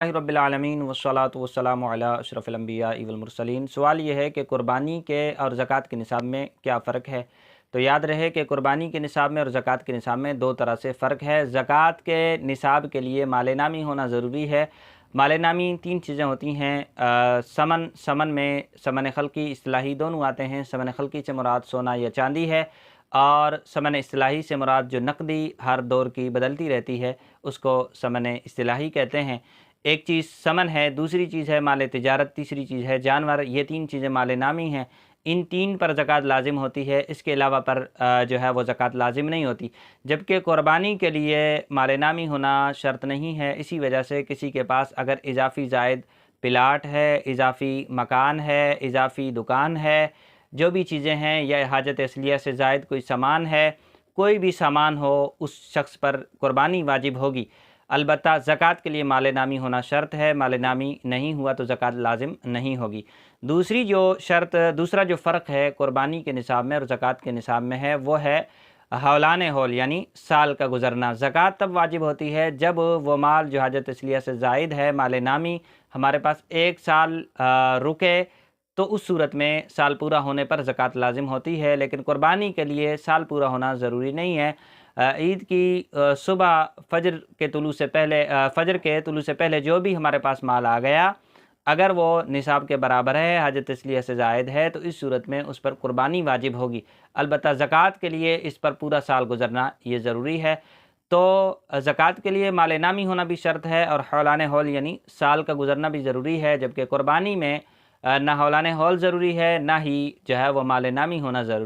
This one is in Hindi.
रब्बिल आलमीन वस्सलातु वस्सलामु अला अशरफिल अंबिया वल मुरसलीन। सवाल ये है कि कुर्बानी के और ज़कात के निसाब में क्या फ़र्क है। तो याद रहे कि कुर्बानी के निसाब में और ज़कात के निसाब में दो तरह से फ़र्क है। ज़कात के निसाब के लिए माल नामी होना ज़रूरी है। माल नामी तीन चीज़ें होती हैं। समन में समन खल्की इस्तिलाही दोनों आते हैं। समन खल्की से मुराद सोना या चांदी है, और समन इस्तिलाही से मुराद जो नकदी हर दौर की बदलती रहती है उसको समन इस्तिलाही कहते हैं। एक चीज़ समन है, दूसरी चीज़ है माल तिजारत, तीसरी चीज़ है जानवर। ये तीन चीज़ें माल नामी हैं। इन तीन पर ज़कात लाजिम होती है, इसके अलावा पर जो है वो ज़कात लाजिम नहीं होती। जबकि कुर्बानी के लिए माल नामी होना शर्त नहीं है। इसी वजह से किसी के पास अगर इजाफ़ी ज़ायद प्लाट है, इजाफ़ी मकान है, इजाफ़ी दुकान है, जो भी चीज़ें हैं, या हाजत असलिया से ज़ायद कोई सामान है, कोई भी सामान हो, उस शख्स पर कुर्बानी वाजिब होगी। अलबत्ता ज़कात के लिए माल नामी होना शर्त है। माल नामी नहीं हुआ तो ज़कात लाजिम नहीं होगी। दूसरा जो फ़र्क है कुर्बानी के निसाब में और ज़कात के निसाब में है, वो है हौलान हौल, यानी साल का गुज़रना। ज़कात तब वाजिब होती है जब वो माल जो हाजत असलिया से ज़ायद है, माल नामी, हमारे पास एक साल रुके, तो उस सूरत में साल पूरा होने पर ज़कात लाजिम होती है। लेकिन कुर्बानी के लिए साल पूरा होना ज़रूरी नहीं है। ईद की सुबह फ़जर के तुलू से पहले फ़जर के तुलू से पहले जो भी हमारे पास माल आ गया, अगर वो निसाब के बराबर है, हाजत इसलिए से ज़ायद है, तो इस सूरत में उस पर कुर्बानी वाजिब होगी। अलबत्ता ज़कात के लिए इस पर पूरा साल गुज़रना ये ज़रूरी है। तो ज़कात के लिए माल नामी होना भी शर्त है और हौलान हौल यानी साल का गुज़रना भी ज़रूरी है। जबकि कुर्बानी में ना हौलान हौल ज़रूरी है, ना ही जो है वो माल नामी होना ज़रूरी